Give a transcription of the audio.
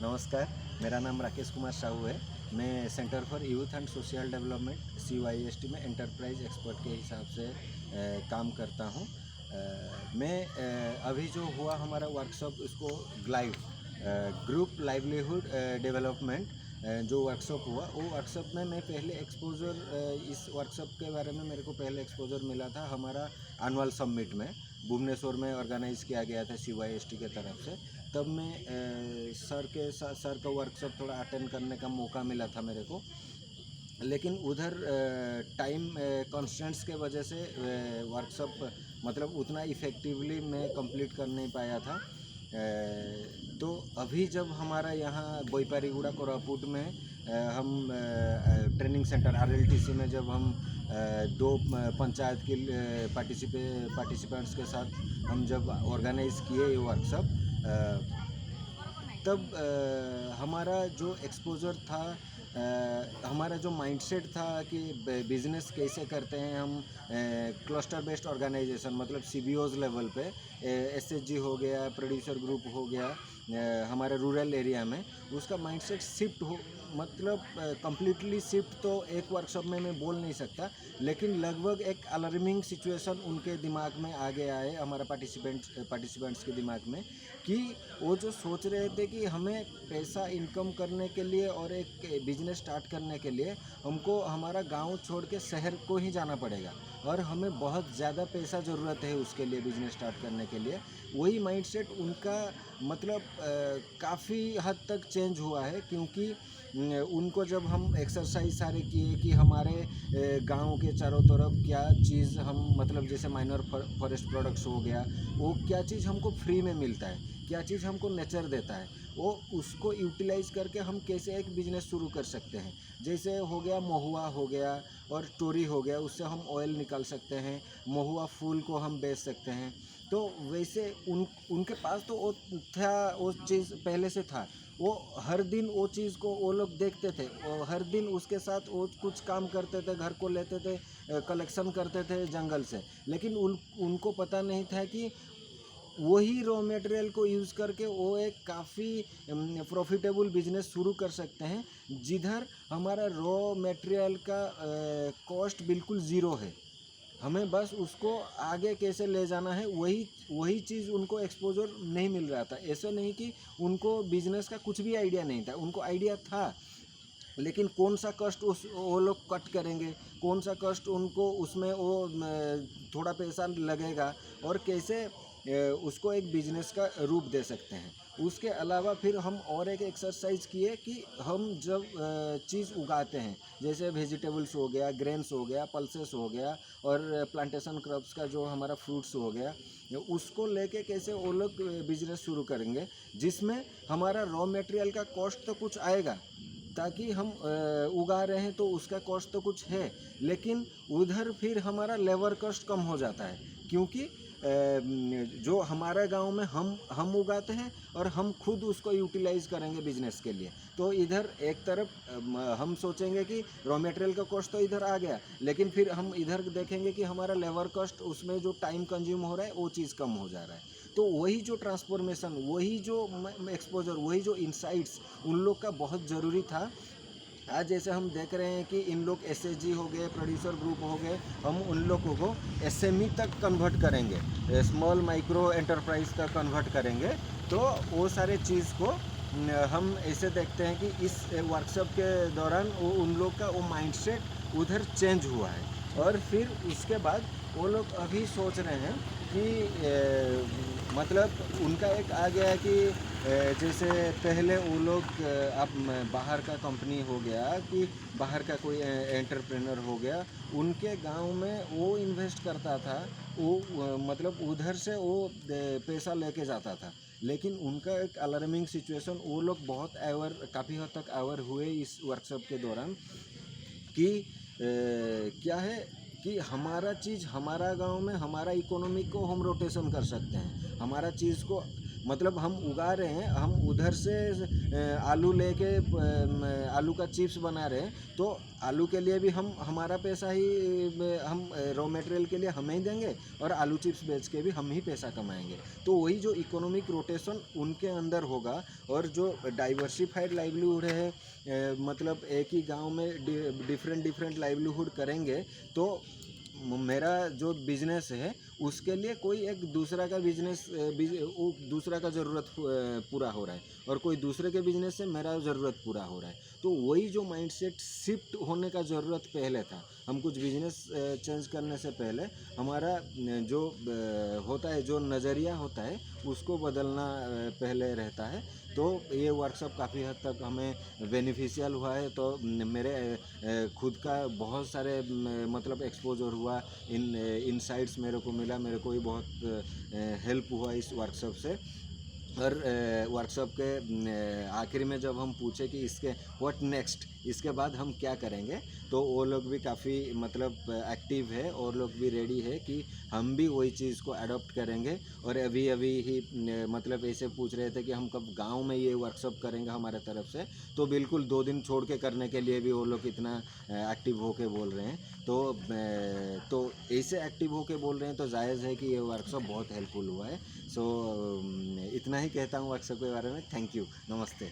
नमस्कार, मेरा नाम राकेश कुमार साहू है। मैं centre for youth and social development CYST में एंटरप्राइज एक्सपर्ट के हिसाब से काम करता हूँ। अभी जो हुआ हमारा वर्कशॉप उसको ग्लाइव ग्रुप लाइवलीहुड डेवलपमेंट जो वर्कशॉप हुआ वो वर्कशॉप में मैं पहले एक्सपोजर इस वर्कशॉप के बारे में मेरे को पहले एक्सपोजर मिला था हमारा एनुअल समिट में भुवनेश्वर में ऑर्गेनाइज़ किया गया था CYST के तरफ से। तब मैं सर का वर्कशॉप थोड़ा अटेंड करने का मौका मिला था मेरे को, लेकिन उधर टाइम कॉन्स्टेंट्स के वजह से वर्कशॉप मतलब उतना इफ़ेक्टिवली मैं कंप्लीट कर नहीं पाया था। तो अभी जब हमारा यहाँ बोईपारीगुड़ा कोरापुट में हम ट्रेनिंग सेंटर RLTC में जब हम दो पंचायत के पार्टिसिपेंट्स के साथ हम जब ऑर्गेनाइज़ किए ये वर्कशॉप, तब हमारा जो एक्सपोजर था, हमारा जो माइंडसेट था कि बिज़नेस कैसे करते हैं हम क्लस्टर बेस्ड ऑर्गेनाइजेशन मतलब CBOs लेवल पे SHG हो गया, प्रोड्यूसर ग्रुप हो गया हमारे रूरल एरिया में, उसका माइंडसेट शिफ्ट हो मतलब कम्प्लीटली शिफ्ट तो एक वर्कशॉप में मैं बोल नहीं सकता, लेकिन लगभग एक अलार्मिंग सिचुएशन उनके दिमाग में आ गया है हमारा पार्टिसिपेंट्स के दिमाग में कि वो जो सोच रहे थे कि हमें पैसा इनकम करने के लिए और एक बिजनेस स्टार्ट करने के लिए हमको हमारा गांव छोड़ के शहर को ही जाना पड़ेगा और हमें बहुत ज़्यादा पैसा ज़रूरत है उसके लिए बिजनेस स्टार्ट करने के लिए। वही माइंडसेट उनका मतलब काफ़ी हद तक चेंज हुआ है, क्योंकि उनको जब हम एक्सरसाइज सारे किए कि हमारे गांव के चारों तरफ क्या चीज़ हम मतलब जैसे माइनर फॉरेस्ट प्रोडक्ट्स हो गया, वो क्या चीज़ हमको फ्री में मिलता है, क्या चीज़ हमको नेचर देता है, वो उसको यूटिलाइज़ करके हम कैसे एक बिज़नेस शुरू कर सकते हैं। जैसे हो गया महुआ हो गया और टोरी हो गया, उससे हम ऑयल निकाल सकते हैं, महुआ फूल को हम बेच सकते हैं। तो वैसे उनके पास तो वो था, वो चीज़ पहले से था, वो हर दिन वो चीज़ को वो लोग देखते थे और हर दिन उसके साथ वो कुछ काम करते थे, घर को लेते थे, कलेक्शन करते थे जंगल से, लेकिन उनको पता नहीं था कि वही रॉ मटेरियल को यूज़ करके वो एक काफ़ी प्रॉफिटेबल बिजनेस शुरू कर सकते हैं, जिधर हमारा रॉ मटेरियल का कॉस्ट बिल्कुल ज़ीरो है, हमें बस उसको आगे कैसे ले जाना है वही चीज़ उनको एक्सपोजर नहीं मिल रहा था। ऐसा नहीं कि उनको बिजनेस का कुछ भी आइडिया नहीं था, उनको आइडिया था, लेकिन कौन सा कष्ट वो लोग कट करेंगे, कौन सा कष्ट उनको उसमें वो थोड़ा पैसा लगेगा और कैसे उसको एक बिजनेस का रूप दे सकते हैं। उसके अलावा फिर हम और एक एक्सरसाइज किए कि हम जब चीज़ उगाते हैं, जैसे वेजिटेबल्स हो गया, ग्रेन्स हो गया, पल्सेस हो गया और प्लांटेशन क्रॉप्स का जो हमारा फ्रूट्स हो गया, उसको लेके कैसे वो लोग बिजनेस शुरू करेंगे, जिसमें हमारा रॉ मटेरियल का कॉस्ट तो कुछ आएगा, ताकि हम उगा रहे हैं तो उसका कॉस्ट तो कुछ है, लेकिन उधर फिर हमारा लेबर कॉस्ट कम हो जाता है, क्योंकि जो हमारे गांव में हम उगाते हैं और हम खुद उसको यूटिलाइज़ करेंगे बिजनेस के लिए। तो इधर एक तरफ हम सोचेंगे कि रॉ मटेरियल का कॉस्ट तो इधर आ गया, लेकिन फिर हम इधर देखेंगे कि हमारा लेबर कॉस्ट उसमें जो टाइम कंज्यूम हो रहा है वो चीज़ कम हो जा रहा है। तो वही जो ट्रांसफॉर्मेशन, वही जो एक्सपोजर, वही जो इंसाइट्स उन लोग का बहुत ज़रूरी था। आज जैसे हम देख रहे हैं कि इन लोग SHG हो गए, प्रोड्यूसर ग्रुप हो गए, हम उन लोगों को SME तक कन्वर्ट करेंगे, स्मॉल माइक्रो एंटरप्राइज तक कन्वर्ट करेंगे। तो वो सारे चीज़ को हम ऐसे देखते हैं कि इस वर्कशॉप के दौरान वो उन लोग का वो माइंडसेट उधर चेंज हुआ है, और फिर उसके बाद वो लोग अभी सोच रहे हैं कि मतलब उनका एक आ गया कि जैसे पहले वो लोग अब बाहर का कंपनी हो गया कि बाहर का कोई एंटरप्रेनर हो गया, उनके गांव में वो इन्वेस्ट करता था, वो मतलब उधर से वो पैसा लेके जाता था, लेकिन उनका एक अलार्मिंग सिचुएशन, वो लोग बहुत काफ़ी हद तक अवेयर हुए इस वर्कशॉप के दौरान कि क्या है कि हमारा चीज़ हमारा गांव में हमारा इकोनॉमी को हम रोटेशन कर सकते हैं, हमारा चीज़ को मतलब हम उगा रहे हैं, हम उधर से आलू लेके आलू का चिप्स बना रहे हैं, तो आलू के लिए भी हम हमारा पैसा ही हम रॉ मटेरियल के लिए हम ही देंगे और आलू चिप्स बेच के भी हम ही पैसा कमाएंगे। तो वही जो इकोनॉमिक रोटेशन उनके अंदर होगा, और जो डाइवर्सिफाइड लाइवलीहुड है, मतलब एक ही गांव में डिफरेंट डिफरेंट लाइवलीहुड करेंगे, तो मेरा जो बिजनेस है उसके लिए कोई एक दूसरा का बिजनेस दूसरा का ज़रूरत पूरा हो रहा है, और कोई दूसरे के बिजनेस से मेरा ज़रूरत पूरा हो रहा है। तो वही जो माइंडसेट शिफ्ट होने का ज़रूरत पहले था, हम कुछ बिजनेस चेंज करने से पहले हमारा जो होता है, जो नज़रिया होता है उसको बदलना पहले रहता है। तो ये वर्कशॉप काफ़ी हद तक हमें बेनिफिशियल हुआ है। तो मेरे खुद का बहुत सारे मतलब एक्सपोजर हुआ, इनसाइट्स मेरे को मिला, मेरे को भी बहुत हेल्प हुआ इस वर्कशॉप से। और वर्कशॉप के आखिर में जब हम पूछे कि इसके व्हाट नेक्स्ट, इसके बाद हम क्या करेंगे, तो वो लोग भी काफ़ी मतलब एक्टिव है, और लोग भी रेडी है कि हम भी वही चीज़ को अडॉप्ट करेंगे। और अभी अभी ही मतलब ऐसे पूछ रहे थे कि हम कब गांव में ये वर्कशॉप करेंगे हमारे तरफ से, तो बिल्कुल 2 दिन छोड़ के करने के लिए भी वो लोग इतना एक्टिव होके बोल रहे हैं। तो ऐसे एक्टिव होके बोल रहे हैं, तो जायज़ है कि ये वर्कशॉप बहुत हेल्पफुल हुआ है। सो इतना ही कहता हूँ वर्कशॉप के बारे में। थैंक यू, नमस्ते।